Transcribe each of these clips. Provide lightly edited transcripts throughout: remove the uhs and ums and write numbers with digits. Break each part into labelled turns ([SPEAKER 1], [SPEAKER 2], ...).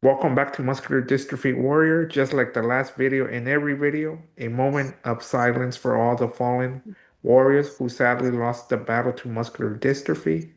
[SPEAKER 1] Welcome back to Muscular Dystrophy Warrior. Just like the last video, in every video, a moment of silence for all the fallen warriors who sadly lost the battle to muscular dystrophy.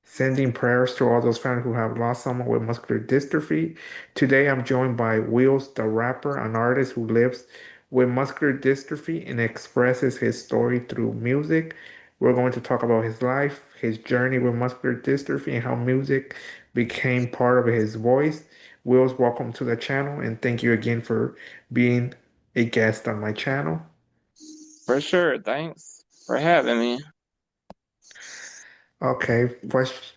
[SPEAKER 1] Sending prayers to all those fans who have lost someone with muscular dystrophy. Today, I'm joined by Wheelz the Rapper, an artist who lives with muscular dystrophy and expresses his story through music. We're going to talk about his life, his journey with muscular dystrophy, and how music became part of his voice. Wheelz, welcome to the channel, and thank you again for being a guest on my channel.
[SPEAKER 2] For sure. Thanks for having me.
[SPEAKER 1] Okay,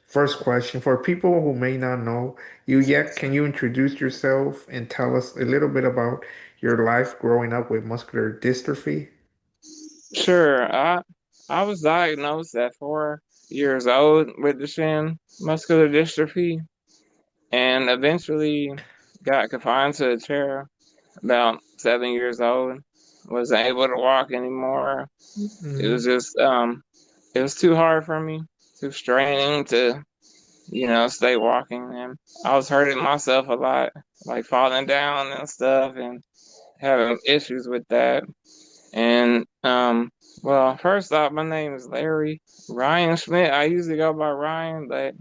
[SPEAKER 1] first question. For people who may not know you yet, can you introduce yourself and tell us a little bit about your life growing up with muscular dystrophy?
[SPEAKER 2] Sure. I was diagnosed at 4 years old with Duchenne muscular dystrophy and eventually got confined to a chair about 7 years old. Wasn't able to walk anymore. It
[SPEAKER 1] Mm,
[SPEAKER 2] was just it was too hard for me, too straining to, stay walking, and I was hurting myself a lot, like falling down and stuff and having issues with that. And well, first off, my name is Larry Ryan Schmidt. I usually go by Ryan, but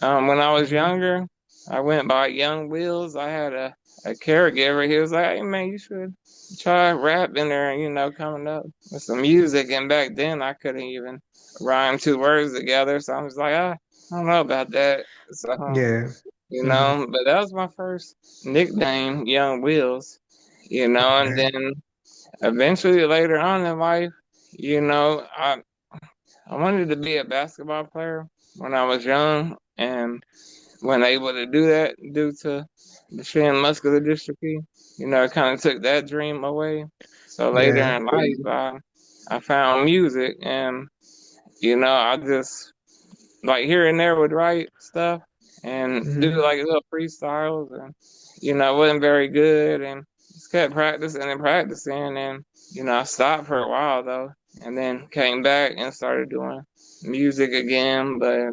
[SPEAKER 2] when I was
[SPEAKER 1] hmm
[SPEAKER 2] younger, I went by Young Wheels. I had a caregiver. He was like, "Hey man, you should try rapping there, and coming up with some music." And back then, I couldn't even rhyme two words together, so I was like, I don't know about that. So,
[SPEAKER 1] Yeah. hmm
[SPEAKER 2] but that was my first nickname, Young Wheels. And
[SPEAKER 1] Okay.
[SPEAKER 2] then eventually later on in life, I wanted to be a basketball player when I was young and wasn't able to do that due to the Duchenne muscular dystrophy. It kind of took that dream away. So later
[SPEAKER 1] Yeah.
[SPEAKER 2] in life, I found music and, I just like here and there would write stuff and do
[SPEAKER 1] hmm
[SPEAKER 2] like little freestyles and wasn't very good and just kept practicing and practicing and I stopped for a while though and then came back and started doing music again, but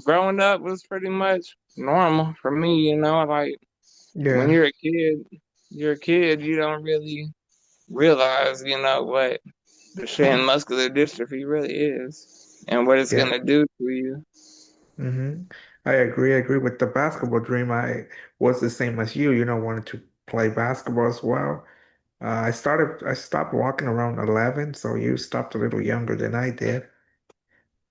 [SPEAKER 2] growing up was pretty much normal for me. Like when
[SPEAKER 1] Yeah.
[SPEAKER 2] you're a kid, you don't really realize what Duchenne muscular dystrophy really is and what it's
[SPEAKER 1] Yeah.
[SPEAKER 2] gonna do to you.
[SPEAKER 1] hmm I agree. I agree with the basketball dream. I was the same as you, wanted to play basketball as well. I stopped walking around 11, so you stopped a little younger than I did.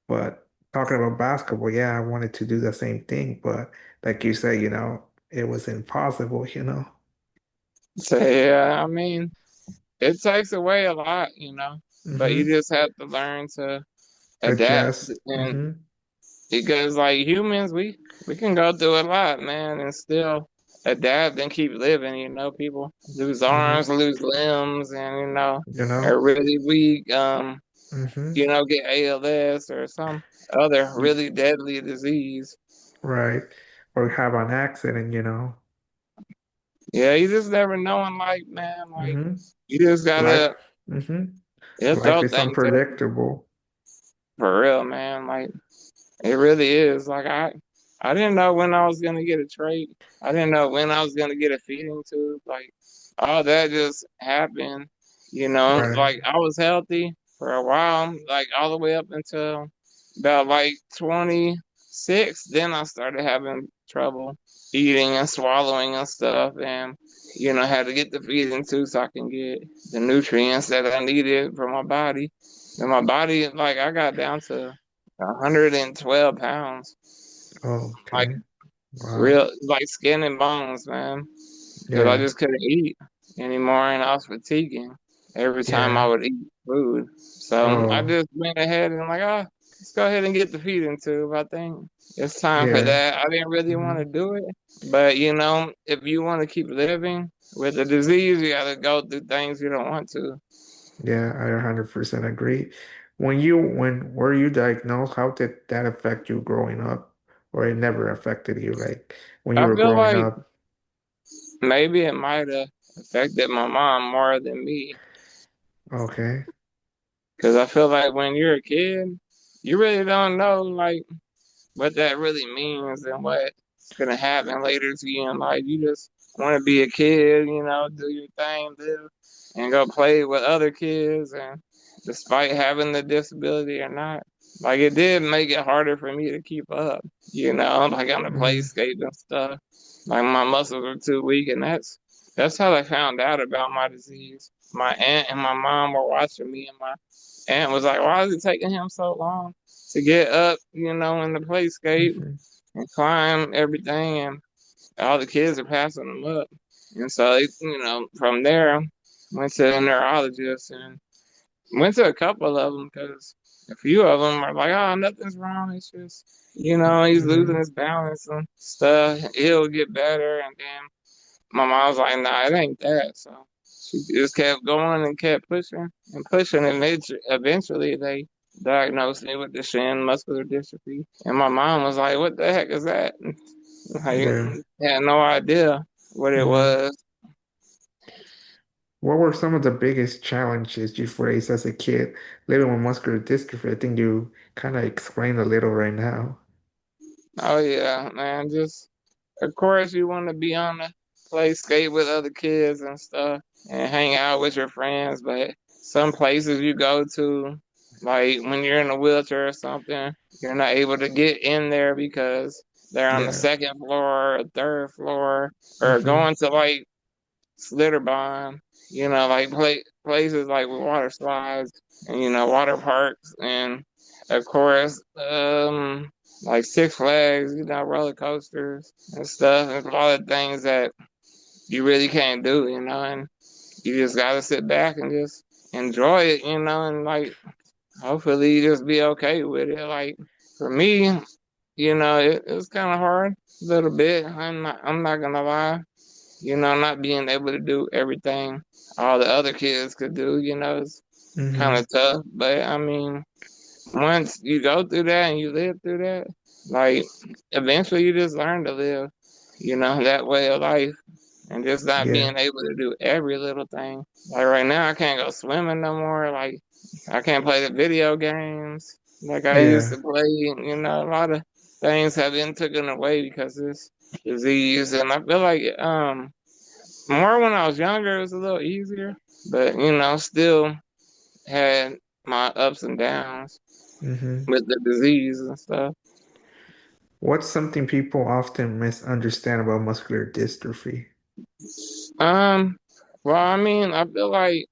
[SPEAKER 1] But talking about basketball, yeah, I wanted to do the same thing, but like you say, it was impossible.
[SPEAKER 2] So yeah, I mean, it takes away a lot, but you
[SPEAKER 1] hmm
[SPEAKER 2] just have to learn to adapt.
[SPEAKER 1] Adjust.
[SPEAKER 2] And because like humans, we can go through a lot, man, and still adapt and keep living. People lose
[SPEAKER 1] hmm
[SPEAKER 2] arms, lose limbs, and
[SPEAKER 1] You know?
[SPEAKER 2] are really weak.
[SPEAKER 1] hmm
[SPEAKER 2] Get ALS or some other really deadly disease.
[SPEAKER 1] Right. Or have an accident.
[SPEAKER 2] Yeah, you just never know in life, man. Like
[SPEAKER 1] hmm
[SPEAKER 2] you just
[SPEAKER 1] Life.
[SPEAKER 2] gotta
[SPEAKER 1] hmm Life
[SPEAKER 2] throw
[SPEAKER 1] is
[SPEAKER 2] things up
[SPEAKER 1] unpredictable.
[SPEAKER 2] for real, man. Like it really is. Like I didn't know when I was gonna get a trait. I didn't know when I was gonna get a feeding tube. Like all that just happened.
[SPEAKER 1] Right.
[SPEAKER 2] Like I was healthy for a while, like all the way up until about like 26. Then I started having trouble eating and swallowing and stuff, and had to get the feeding tube so I can get the nutrients that I needed for my body. And my body, like I got down to 112 pounds. Like
[SPEAKER 1] Okay. Wow.
[SPEAKER 2] real, like skin and bones, man. Because I
[SPEAKER 1] Yeah.
[SPEAKER 2] just couldn't eat anymore and I was fatiguing every time I
[SPEAKER 1] Yeah.
[SPEAKER 2] would eat food. So I
[SPEAKER 1] Oh,
[SPEAKER 2] just went ahead and like, let's go ahead and get the feeding tube. I think it's time for
[SPEAKER 1] yeah.
[SPEAKER 2] that. I didn't really want
[SPEAKER 1] hmm
[SPEAKER 2] to do it. But if you want to keep living with the disease, you got to go through things you don't want to.
[SPEAKER 1] Yeah, I 100% agree. When were you diagnosed? How did that affect you growing up? Or it never affected you, like when you
[SPEAKER 2] I
[SPEAKER 1] were
[SPEAKER 2] feel
[SPEAKER 1] growing
[SPEAKER 2] like
[SPEAKER 1] up?
[SPEAKER 2] maybe it might have affected my mom more than me.
[SPEAKER 1] Okay.
[SPEAKER 2] Because I feel like when you're a kid, you really don't know, like, what that really means and what's gonna happen later to you in life. You just want to be a kid, do your thing, live, and go play with other kids. And despite having the disability or not, like it did make it harder for me to keep up. Like on the play
[SPEAKER 1] Hmm.
[SPEAKER 2] skate and stuff. Like my muscles were too weak, and that's how I found out about my disease. My aunt and my mom were watching me, and my aunt was like, "Why is it taking him so long to get up, in the play skate
[SPEAKER 1] Hmm.
[SPEAKER 2] and climb everything?" And all the kids are passing them up. And so, from there, went to a neurologist and went to a couple of them because a few of them are like, "Oh, nothing's wrong. It's just, he's losing
[SPEAKER 1] Hmm.
[SPEAKER 2] his balance and stuff. He'll get better." And then my mom's like, "Nah, it ain't that." So she just kept going and kept pushing and pushing, and eventually they diagnosed me with Duchenne muscular dystrophy. And my mom was like, "What the heck is that?" I
[SPEAKER 1] Yeah.
[SPEAKER 2] had no idea what it
[SPEAKER 1] Hmm.
[SPEAKER 2] was.
[SPEAKER 1] What were some of the biggest challenges you faced as a kid living with muscular dystrophy? I think you kind of explained a little right now.
[SPEAKER 2] Oh yeah, man. Just of course you want to be on the play skate with other kids and stuff and hang out with your friends, but some places you go to, like when you're in a wheelchair or something, you're not able to get in there because they're on the
[SPEAKER 1] Yeah.
[SPEAKER 2] second floor or third floor, or
[SPEAKER 1] Hmm.
[SPEAKER 2] going to like Slitterbond, like places like with water slides and water parks, and of course like Six Flags, roller coasters and stuff. There's a lot of things that you really can't do, and you just gotta sit back and just enjoy it, and like hopefully you just be okay with it. Like for me, it's kind of hard a little bit. I'm not gonna lie, not being able to do everything all the other kids could do, is kind
[SPEAKER 1] Hmm.
[SPEAKER 2] of tough. But I mean, once you go through that and you live through that, like eventually you just learn to live, that way of life and just not
[SPEAKER 1] Yeah.
[SPEAKER 2] being able to do every little thing. Like right now, I can't go swimming no more. Like I can't play the video games like I used
[SPEAKER 1] Yeah.
[SPEAKER 2] to play. A lot of things have been taken away because of this disease, and I feel like more when I was younger, it was a little easier, but still had my ups and downs
[SPEAKER 1] Hmm.
[SPEAKER 2] with the disease and stuff.
[SPEAKER 1] What's something people often misunderstand about muscular dystrophy?
[SPEAKER 2] Um, well, I mean, I feel like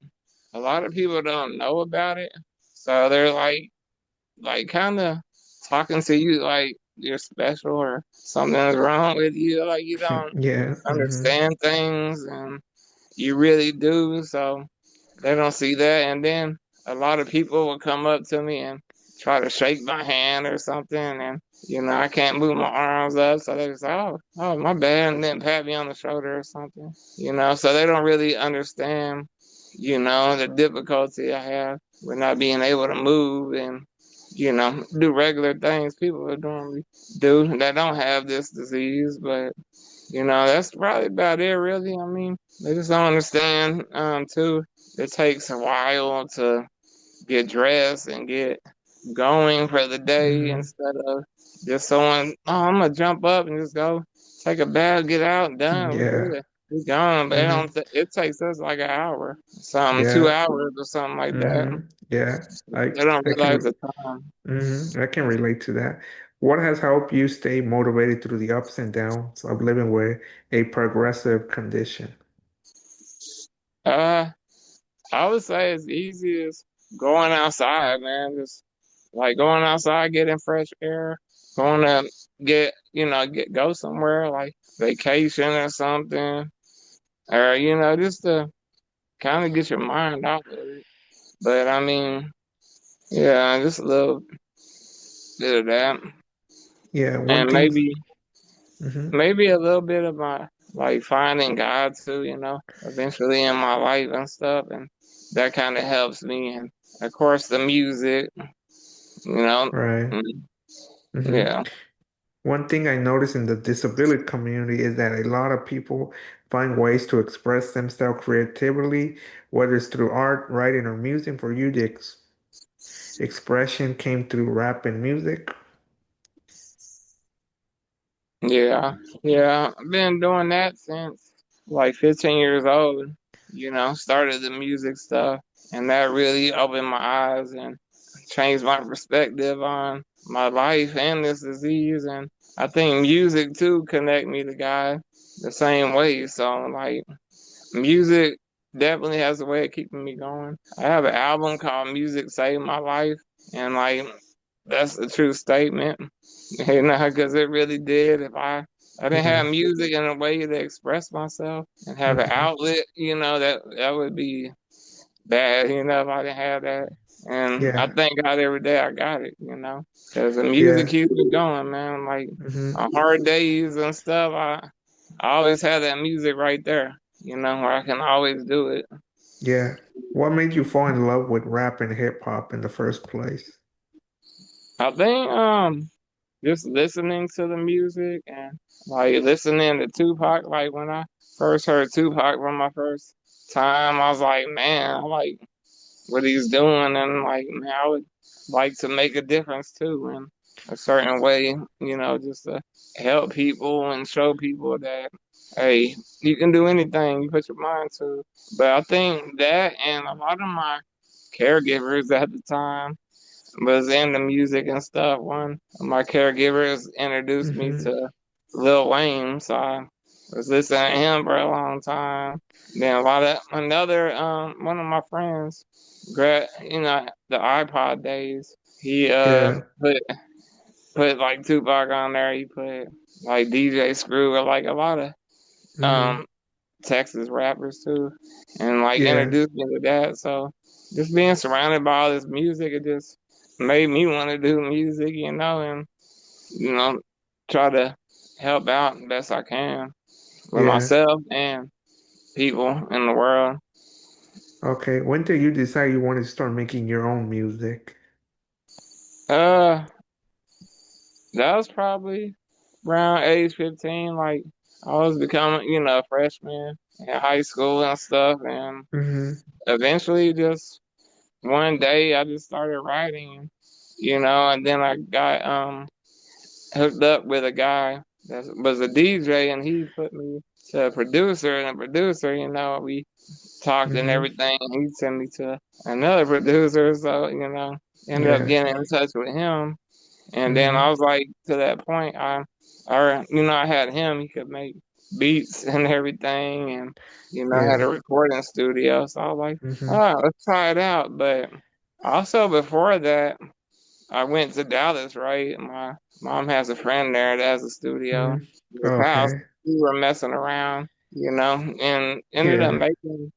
[SPEAKER 2] a lot of people don't know about it, so they're like kind of talking to you like you're special or something's wrong with you, like you don't
[SPEAKER 1] Yeah. Hmm.
[SPEAKER 2] understand things, and you really do. So they don't see that. And then a lot of people will come up to me and try to shake my hand or something. And, I can't move my arms up. So they just say, oh, my bad. And then pat me on the shoulder or something, so they don't really understand, the difficulty I have with not being able to move and, do regular things people would normally do that don't have this disease. But that's probably about it, really. I mean, they just don't understand, too. It takes a while to get dressed and get going for the day
[SPEAKER 1] Hmm.
[SPEAKER 2] instead of just someone, oh, I'm gonna jump up and just go take a bath, get out, done, we
[SPEAKER 1] Yeah.
[SPEAKER 2] good. We gone, but
[SPEAKER 1] Hmm.
[SPEAKER 2] it takes us like an hour, some two
[SPEAKER 1] Yeah.
[SPEAKER 2] hours or something like that.
[SPEAKER 1] Yeah. I
[SPEAKER 2] They don't
[SPEAKER 1] I
[SPEAKER 2] realize
[SPEAKER 1] can
[SPEAKER 2] the time.
[SPEAKER 1] I can relate to that. What has helped you stay motivated through the ups and downs of living with a progressive condition?
[SPEAKER 2] Uh, I would say as easy as going outside, man. Just like going outside, getting fresh air, going to go somewhere like vacation or something, or just to kind of get your mind off of it. But I mean, yeah, just a little bit of that,
[SPEAKER 1] Yeah, one
[SPEAKER 2] and
[SPEAKER 1] thing.
[SPEAKER 2] maybe
[SPEAKER 1] Hmm.
[SPEAKER 2] maybe a little bit of my like finding God too, eventually in my life and stuff, and that kind of helps me. And of course, the music, you know,
[SPEAKER 1] Right.
[SPEAKER 2] mm,
[SPEAKER 1] Hmm.
[SPEAKER 2] yeah.
[SPEAKER 1] One thing I notice in the disability community is that a lot of people find ways to express themselves creatively, whether it's through art, writing, or music. For you, the expression came through rap and music.
[SPEAKER 2] Yeah, yeah. I've been doing that since like 15 years old. Started the music stuff, and that really opened my eyes and changed my perspective on my life and this disease. And I think music too connect me to God the same way. So like music definitely has a way of keeping me going. I have an album called Music Saved My Life, and like that's a true statement. Because it really did. If I didn't have
[SPEAKER 1] Yeah.
[SPEAKER 2] music and a way to express myself and have an
[SPEAKER 1] Hmm.
[SPEAKER 2] outlet, that would be bad, if I didn't have that. And I
[SPEAKER 1] Yeah.
[SPEAKER 2] thank God every day I got it, because the music
[SPEAKER 1] Yeah.
[SPEAKER 2] keeps me going, man. Like
[SPEAKER 1] Hmm.
[SPEAKER 2] on hard days and stuff, I always have that music right there, where I can always do it.
[SPEAKER 1] Yeah. What made you fall in love with rap and hip hop in the first place?
[SPEAKER 2] I think just listening to the music and like listening to Tupac, like when I first heard Tupac for my first time, I was like, man, I like what he's doing, and like, man, I would like to make a difference too in a certain way, just to help people and show people that, hey, you can do anything you put your mind to. But I think that and a lot of my caregivers at the time was into music and stuff. One of my caregivers introduced me
[SPEAKER 1] Hmm.
[SPEAKER 2] to Lil Wayne, so I was listening to him for a long time. Then a lot of another one of my friends, the iPod days. He
[SPEAKER 1] Yeah.
[SPEAKER 2] put like Tupac on there. He put like DJ Screw or like a lot of
[SPEAKER 1] Hmm.
[SPEAKER 2] um Texas rappers too, and like
[SPEAKER 1] Yeah.
[SPEAKER 2] introduced me to that. So just being surrounded by all this music, it just made me want to do music, and you know try to help out the best I can with
[SPEAKER 1] Yeah.
[SPEAKER 2] myself and people in the world.
[SPEAKER 1] Okay. When did you decide you wanted to start making your own music?
[SPEAKER 2] Uh, that was probably around age 15. Like I was becoming, a freshman in high school and stuff, and
[SPEAKER 1] Hmm.
[SPEAKER 2] eventually just one day I just started writing, and then I got hooked up with a guy that was a DJ, and he put me to a producer, and a producer, we talked and
[SPEAKER 1] Hmm.
[SPEAKER 2] everything, and he sent me to another producer, so ended up
[SPEAKER 1] Yeah.
[SPEAKER 2] getting in touch with him, and then I
[SPEAKER 1] Hmm.
[SPEAKER 2] was like, to that point, I had him, he could make beats and everything, and I had a
[SPEAKER 1] Yeah.
[SPEAKER 2] recording studio, so I was like,
[SPEAKER 1] Hmm.
[SPEAKER 2] oh, let's try it out, but also before that. I went to Dallas, right? My mom has a friend there that has a studio
[SPEAKER 1] Hmm.
[SPEAKER 2] in his house.
[SPEAKER 1] Okay.
[SPEAKER 2] We were messing around, and ended up
[SPEAKER 1] Yeah.
[SPEAKER 2] making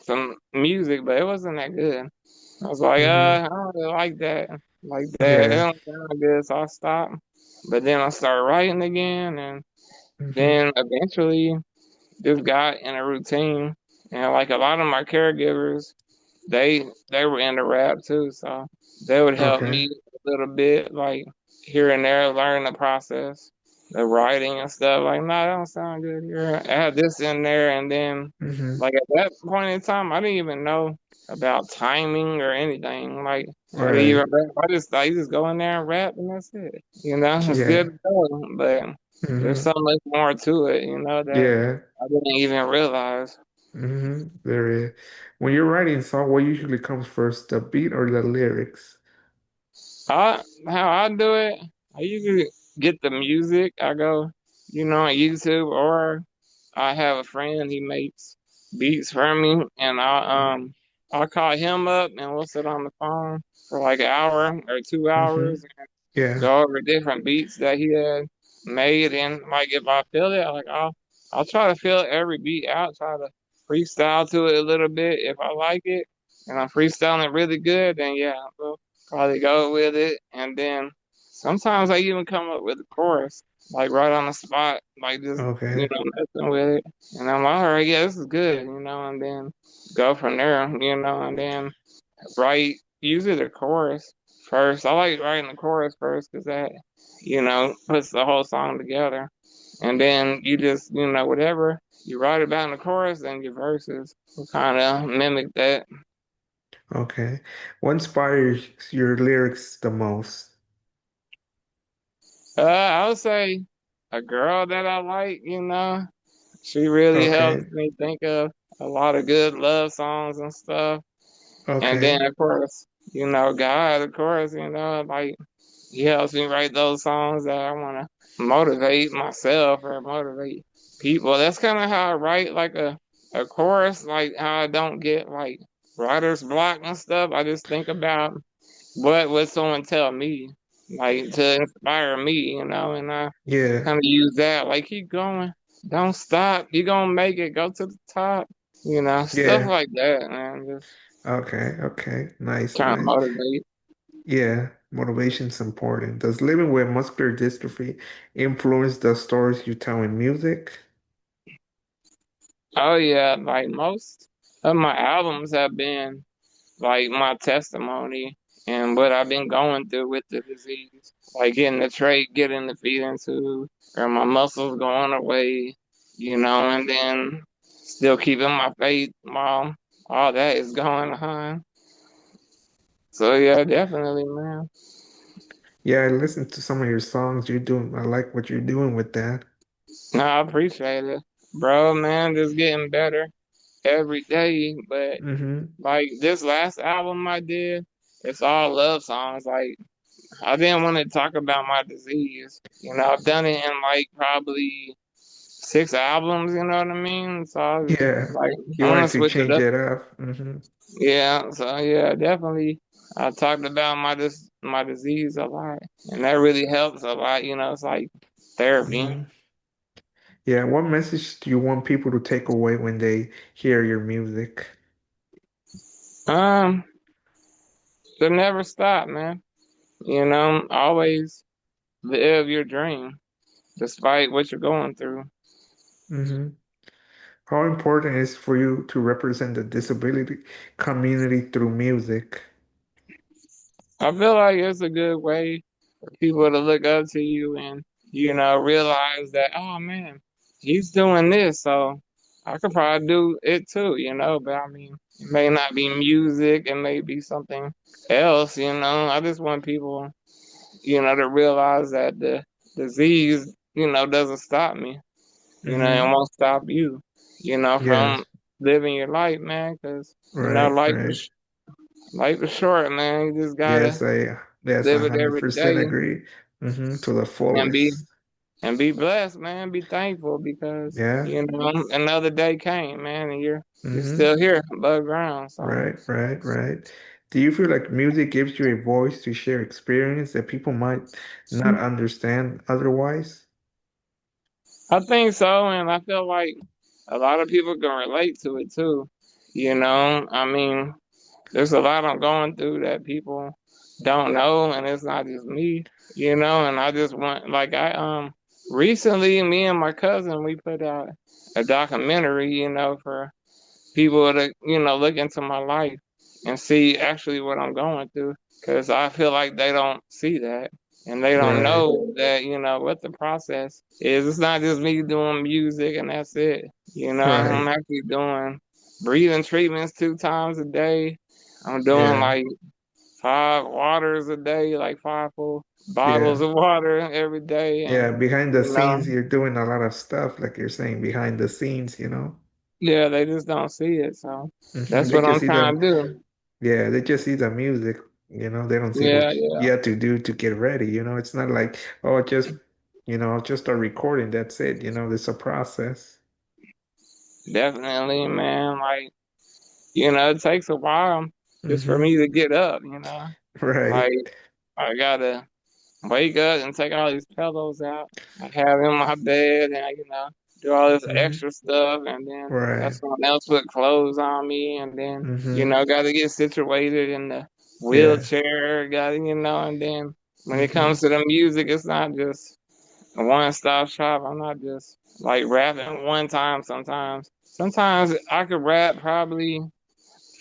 [SPEAKER 2] some music, but it wasn't that good. I was like,
[SPEAKER 1] Hmm.
[SPEAKER 2] I don't really like that. Like that. It
[SPEAKER 1] Yeah.
[SPEAKER 2] don't sound good, so I stopped. But then I started writing again, and
[SPEAKER 1] Hmm.
[SPEAKER 2] then eventually just got in a routine. And like a lot of my caregivers, they were into rap too, so they would help
[SPEAKER 1] Okay.
[SPEAKER 2] me a little bit, like here and there, learn the process, the writing and stuff. Like, no, that don't sound good here. Add this in there, and then
[SPEAKER 1] Hmm.
[SPEAKER 2] like at that point in time, I didn't even know about timing or anything. Like, I didn't even
[SPEAKER 1] Right.
[SPEAKER 2] rap. I just go in there and rap, and that's it. It's good
[SPEAKER 1] Yeah.
[SPEAKER 2] to go, but there's
[SPEAKER 1] Hmm.
[SPEAKER 2] so much more to it, that
[SPEAKER 1] Yeah.
[SPEAKER 2] I didn't even realize.
[SPEAKER 1] There is. When you're writing a song, what usually comes first, the beat or the lyrics?
[SPEAKER 2] How I do it, I usually get the music. I go, on YouTube, or I have a friend. He makes beats for me, and I'll call him up, and we'll sit on the phone for like an hour or 2 hours,
[SPEAKER 1] Hmm. Yeah.
[SPEAKER 2] go over different beats that he had made, and like if I feel it, like I'll try to feel every beat out, try to freestyle to it a little bit. If I like it and I'm freestyling really good, then yeah, we'll probably go with it. And then sometimes I even come up with a chorus, like right on the spot, like just
[SPEAKER 1] Okay.
[SPEAKER 2] messing with it. And I'm like, all right, yeah, this is good, and then go from there, and then write usually the chorus first. I like writing the chorus first because that, puts the whole song together. And then you just, whatever you write about in the chorus, then your verses will kind of mimic that.
[SPEAKER 1] Okay. What inspires your lyrics the most?
[SPEAKER 2] I would say a girl that I like, you know. She really helps
[SPEAKER 1] Okay.
[SPEAKER 2] me think of a lot of good love songs and stuff. And then
[SPEAKER 1] Okay.
[SPEAKER 2] of course, you know, God, of course, you know, like he helps me write those songs that I wanna motivate myself or motivate people. That's kinda how I write like a chorus, like how I don't get like writer's block and stuff. I just think about what would someone tell me, like to inspire me, you know, and I
[SPEAKER 1] Yeah.
[SPEAKER 2] kind of use that, like keep going, don't stop, you're gonna make it, go to the top, you know, stuff
[SPEAKER 1] Yeah.
[SPEAKER 2] like that, man. Just
[SPEAKER 1] Okay. Okay. Nice.
[SPEAKER 2] trying to
[SPEAKER 1] Nice.
[SPEAKER 2] motivate.
[SPEAKER 1] Yeah. Motivation's important. Does living with muscular dystrophy influence the stories you tell in music?
[SPEAKER 2] Oh yeah, like most of my albums have been like my testimony and what I've been going through with the disease, like getting the trait, getting the feeding tube, or my muscles going away, you know, and then still keeping my faith while all that is going on. So yeah, definitely, man.
[SPEAKER 1] Yeah, I listened to some of your songs. You're doing, I like what you're doing with that.
[SPEAKER 2] No, I appreciate it, bro. Man, just getting better every day. But
[SPEAKER 1] Mm-hmm.
[SPEAKER 2] like this last album I did, it's all love songs. Like I didn't want to talk about my disease. You know, I've done it in like probably 6 albums, you know what I mean? So I was
[SPEAKER 1] Yeah.
[SPEAKER 2] like,
[SPEAKER 1] You
[SPEAKER 2] I want
[SPEAKER 1] wanted
[SPEAKER 2] to
[SPEAKER 1] to
[SPEAKER 2] switch it
[SPEAKER 1] change
[SPEAKER 2] up.
[SPEAKER 1] it up. Mm-hmm.
[SPEAKER 2] Yeah, so yeah, definitely. I talked about my disease a lot, and that really helps a lot. You know, it's like therapy.
[SPEAKER 1] Mm-hmm. Yeah. What message do you want people to take away when they hear your music?
[SPEAKER 2] Um, to never stop, man. You know, always live your dream, despite what you're going through.
[SPEAKER 1] Mm-hmm. How important is for you to represent the disability community through music?
[SPEAKER 2] I feel like it's a good way for people to look up to you and, you know, realize that, oh man, he's doing this, so I could probably do it too, you know. But I mean, it may not be music, it may be something else, you know. I just want people, you know, to realize that the disease, you know, doesn't stop me, you know, it
[SPEAKER 1] Mm-hmm.
[SPEAKER 2] won't stop you, you know, from
[SPEAKER 1] Yes.
[SPEAKER 2] living your life, man, because, you know,
[SPEAKER 1] Right. Right.
[SPEAKER 2] life is short, man. You just
[SPEAKER 1] Yes,
[SPEAKER 2] gotta
[SPEAKER 1] I yes,
[SPEAKER 2] live it every
[SPEAKER 1] 100%
[SPEAKER 2] day
[SPEAKER 1] agree. Mm-hmm. To the
[SPEAKER 2] and
[SPEAKER 1] fullest.
[SPEAKER 2] be blessed, man. Be thankful because
[SPEAKER 1] Yeah.
[SPEAKER 2] you know another day came, man, and you're
[SPEAKER 1] Mm-hmm.
[SPEAKER 2] still here above ground. So
[SPEAKER 1] Right, right, right. Do you feel like music gives you a voice to share experience that people might not understand otherwise?
[SPEAKER 2] I think so, and I feel like a lot of people can relate to it too. You know, I mean, there's a lot I'm going through that people don't know, and it's not just me. You know, and I just want like I recently me and my cousin we put out a documentary. You know, for people to, you know, look into my life and see actually what I'm going through. Because I feel like they don't see that. And they don't
[SPEAKER 1] Right,
[SPEAKER 2] know that, you know, what the process is. It's not just me doing music and that's it. You know, I'm
[SPEAKER 1] right.
[SPEAKER 2] actually doing breathing treatments 2 times a day. I'm doing
[SPEAKER 1] Yeah,
[SPEAKER 2] like 5 waters a day, like 5 full bottles
[SPEAKER 1] yeah.
[SPEAKER 2] of water every day. And,
[SPEAKER 1] Yeah, behind the
[SPEAKER 2] you know,
[SPEAKER 1] scenes, you're doing a lot of stuff, like you're saying, behind the scenes.
[SPEAKER 2] yeah, they just don't see it. So
[SPEAKER 1] Hmm.
[SPEAKER 2] that's
[SPEAKER 1] They
[SPEAKER 2] what
[SPEAKER 1] just
[SPEAKER 2] I'm
[SPEAKER 1] see
[SPEAKER 2] trying
[SPEAKER 1] them,
[SPEAKER 2] to do.
[SPEAKER 1] yeah, they just see the music. They don't see
[SPEAKER 2] Yeah,
[SPEAKER 1] what
[SPEAKER 2] yeah.
[SPEAKER 1] you have to do to get ready. It's not like, oh, just a recording, that's it. It's a process.
[SPEAKER 2] Definitely, man. Like, you know, it takes a while just for
[SPEAKER 1] Hmm.
[SPEAKER 2] me to get up, you know.
[SPEAKER 1] Right.
[SPEAKER 2] Like, I gotta wake up and take all these pillows out I have in my bed and, you know, do all this
[SPEAKER 1] Hmm.
[SPEAKER 2] extra stuff. And then
[SPEAKER 1] Right.
[SPEAKER 2] that's someone else put clothes on me. And then, you
[SPEAKER 1] Hmm.
[SPEAKER 2] know, gotta get situated in the
[SPEAKER 1] Yeah.
[SPEAKER 2] wheelchair, gotta, you know, and then when it
[SPEAKER 1] Hmm.
[SPEAKER 2] comes to the music, it's not just a one-stop shop. I'm not just like rapping one time sometimes. Sometimes I could rap probably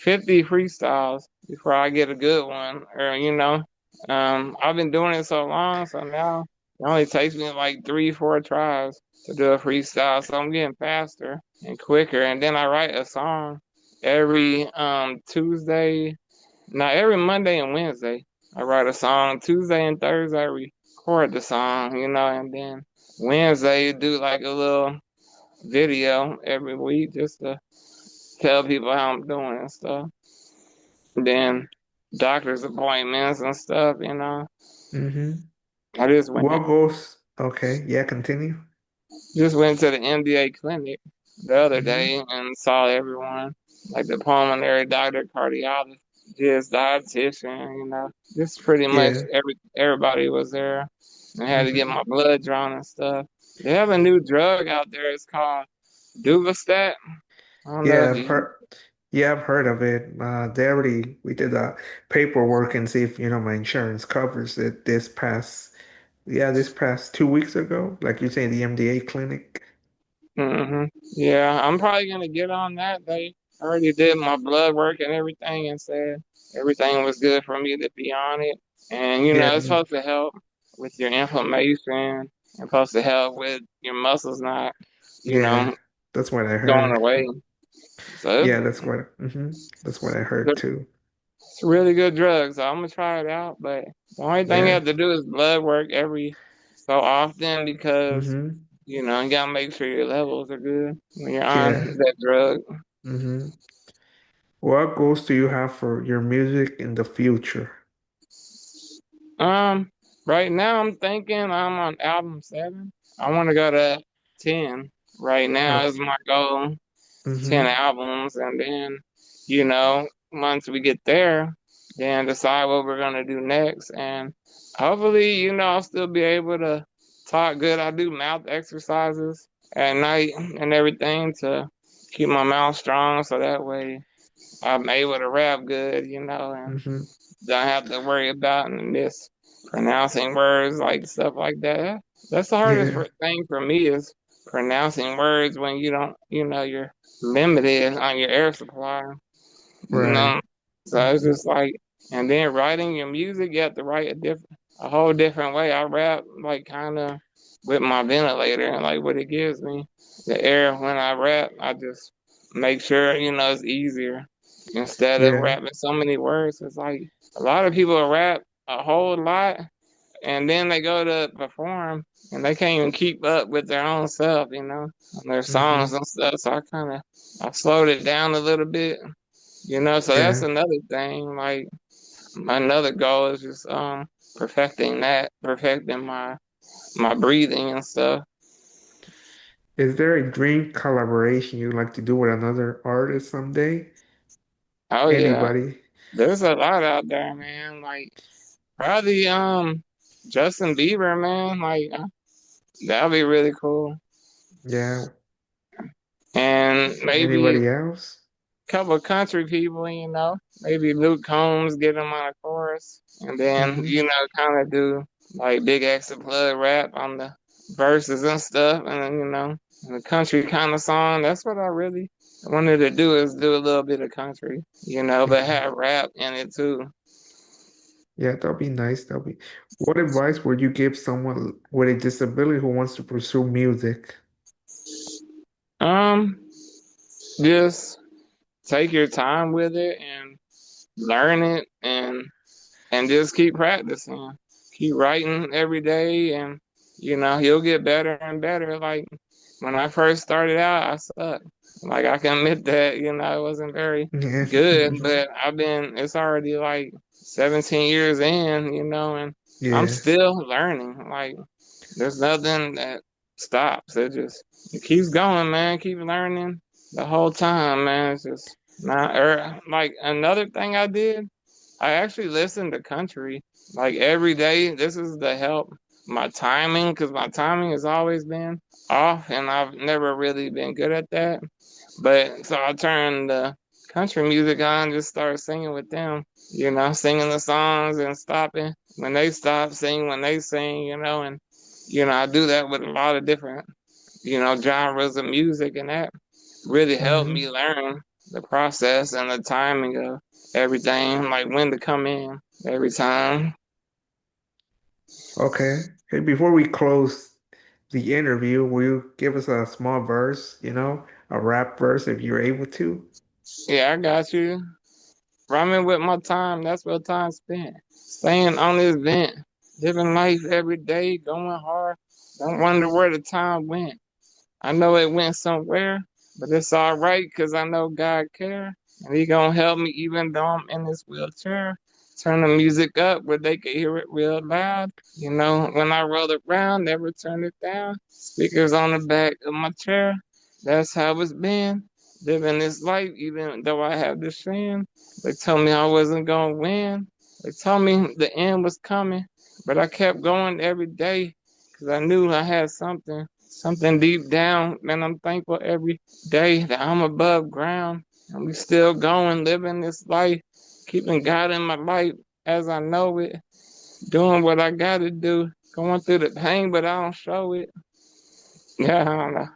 [SPEAKER 2] 50 freestyles before I get a good one. Or, you know, I've been doing it so long, so now it only takes me like 3, 4 tries to do a freestyle. So I'm getting faster and quicker. And then I write a song every Tuesday, not every Monday and Wednesday. I write a song Tuesday and Thursday. I record the song, and then Wednesday you do like a little video every week just to tell people how I'm doing and stuff. And then doctor's appointments and stuff.
[SPEAKER 1] Mm-hmm.
[SPEAKER 2] I
[SPEAKER 1] What goes? Okay, yeah, continue.
[SPEAKER 2] just went to the MDA clinic the other
[SPEAKER 1] Mm-hmm.
[SPEAKER 2] day and saw everyone, like the pulmonary doctor, cardiologist, dietitian, just pretty much
[SPEAKER 1] Yeah.
[SPEAKER 2] everybody was there. I had to get
[SPEAKER 1] Mm-hmm.
[SPEAKER 2] my blood drawn and stuff. They have a new drug out there. It's called Duvastat. I don't know
[SPEAKER 1] Yeah,
[SPEAKER 2] if
[SPEAKER 1] I've
[SPEAKER 2] you.
[SPEAKER 1] heard. Yeah, I've heard of it. We did paperwork and see if, my insurance covers it this past 2 weeks ago, like you say, the MDA clinic.
[SPEAKER 2] Yeah, I'm probably gonna get on that. They already did my blood work and everything and said everything was good for me to be on it. And
[SPEAKER 1] Yeah,
[SPEAKER 2] it's supposed to help with your inflammation and supposed to help with your muscles not, you
[SPEAKER 1] yeah,
[SPEAKER 2] know,
[SPEAKER 1] that's what I
[SPEAKER 2] going
[SPEAKER 1] heard.
[SPEAKER 2] away. So
[SPEAKER 1] Yeah, that's what I heard too.
[SPEAKER 2] it's really good drugs. So I'm gonna try it out. But the only thing you
[SPEAKER 1] Yeah.
[SPEAKER 2] have to do is blood work every so often because
[SPEAKER 1] Mm-hmm.
[SPEAKER 2] you gotta make sure your levels are good when you're on
[SPEAKER 1] Yeah.
[SPEAKER 2] that drug.
[SPEAKER 1] Mm-hmm. What goals do you have for your music in the future?
[SPEAKER 2] Um, right now I'm thinking I'm on album 7. I want to go to 10. Right now
[SPEAKER 1] Oh.
[SPEAKER 2] is my goal, 10
[SPEAKER 1] Mm-hmm.
[SPEAKER 2] albums, and then, once we get there, then decide what we're gonna do next, and hopefully, I'll still be able to talk good. I do mouth exercises at night and everything to keep my mouth strong, so that way I'm able to rap good, and
[SPEAKER 1] Mm-hmm.
[SPEAKER 2] don't have to worry about mispronouncing words like stuff like that. That's the hardest
[SPEAKER 1] Yeah.
[SPEAKER 2] thing for me is pronouncing words when you don't, you're limited on your air supply. You
[SPEAKER 1] Right.
[SPEAKER 2] know, so it's
[SPEAKER 1] Mm-hmm.
[SPEAKER 2] just like, and then writing your music, you have to write a whole different way. I rap like kind of with my ventilator and like what it gives me, the air when I rap. I just make sure it's easier instead of
[SPEAKER 1] Yeah.
[SPEAKER 2] rapping so many words. It's like a lot of people rap a whole lot and then they go to perform and they can't even keep up with their own self, on their songs
[SPEAKER 1] Mm-hmm.
[SPEAKER 2] and stuff. So I slowed it down a little bit. So that's
[SPEAKER 1] Yeah.
[SPEAKER 2] another thing. Like another goal is just perfecting my breathing and stuff.
[SPEAKER 1] Is there a dream collaboration you'd like to do with another artist someday?
[SPEAKER 2] Oh yeah,
[SPEAKER 1] Anybody?
[SPEAKER 2] there's a lot out there, man. Like probably Justin Bieber, man. Like that'd be really cool.
[SPEAKER 1] Yeah.
[SPEAKER 2] And maybe a
[SPEAKER 1] Anybody else?
[SPEAKER 2] couple of country people, maybe Luke Combs get him on a chorus, and then
[SPEAKER 1] Mm-hmm.
[SPEAKER 2] kind of do like Big X and Plug rap on the verses and stuff, and then the country kind of song. That's what I really wanted to do is do a little bit of country, but
[SPEAKER 1] Yeah.
[SPEAKER 2] have rap in it too.
[SPEAKER 1] Yeah, that'll be nice. That'll be. What advice would you give someone with a disability who wants to pursue music?
[SPEAKER 2] Um, just take your time with it and learn it and just keep practicing. Keep writing every day and you'll get better and better. Like when I first started out, I sucked. Like I can admit that, I wasn't very
[SPEAKER 1] Yeah.
[SPEAKER 2] good, but it's already like 17 years in, and I'm
[SPEAKER 1] Yes.
[SPEAKER 2] still learning. Like there's nothing that stops. It keeps going, man. Keep learning the whole time, man. It's just not, like another thing I did. I actually listen to country like every day. This is to help my timing because my timing has always been off and I've never really been good at that. But so I turned the country music on, just start singing with them, singing the songs and stopping when they stop, sing when they sing, and I do that with a lot of different genres of music and that really helped
[SPEAKER 1] Hmm.
[SPEAKER 2] me learn the process and the timing of everything, like when to come in every time.
[SPEAKER 1] Okay. Hey, before we close the interview, will you give us a small verse, a rap verse if you're able to?
[SPEAKER 2] Yeah, I got you. Rhyming with my time, that's what time spent. Staying on this vent. living life every day, going hard. Don't wonder where the time went. I know it went somewhere, but it's all right because I know God care. And he gonna help me even though I'm in this wheelchair. Turn the music up where they can hear it real loud. You know, when I roll it round, never turn it down. Speakers on the back of my chair. That's how it's been. Living this life even though I have this sin. They told me I wasn't gonna win. They told me the end was coming, but I kept going every day because I knew I had something deep down. Man, I'm thankful every day that I'm above ground and we still going, living this life, keeping God in my life as I know it, doing what I gotta do, going through the pain, but I don't show it. Yeah, I don't know.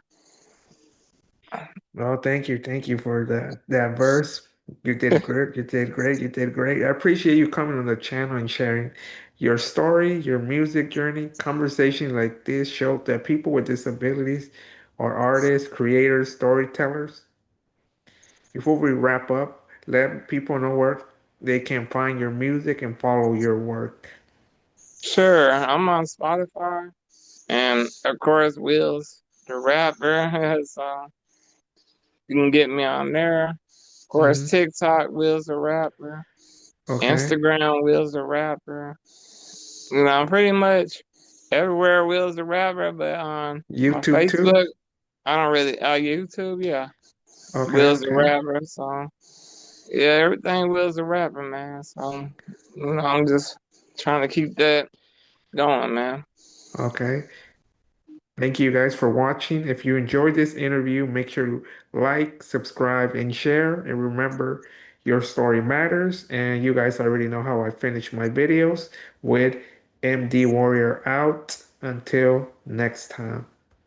[SPEAKER 1] Well, thank you for that verse. You did good. You did great. You did great. I appreciate you coming on the channel and sharing your story, your music journey. Conversations like this show that people with disabilities are artists, creators, storytellers. Before we wrap up, let people know where they can find your music and follow your work.
[SPEAKER 2] Sure, I'm on Spotify and of course Wheelz the Rapper. So you can get me on there. Of course,
[SPEAKER 1] Hmm.
[SPEAKER 2] TikTok Wheelz the Rapper,
[SPEAKER 1] Okay.
[SPEAKER 2] Instagram Wheelz the Rapper. You know, pretty much everywhere Wheelz the Rapper, but on my
[SPEAKER 1] YouTube too?
[SPEAKER 2] Facebook, I don't really. YouTube, yeah,
[SPEAKER 1] Okay,
[SPEAKER 2] Wheelz the
[SPEAKER 1] okay.
[SPEAKER 2] Rapper. So yeah, everything Wheelz the Rapper, man. So I'm just trying to keep that going, man.
[SPEAKER 1] Okay. Thank you guys for watching. If you enjoyed this interview, make sure to like, subscribe, and share. And remember, your story matters. And you guys already know how I finish my videos with MD Warrior out. Until next time.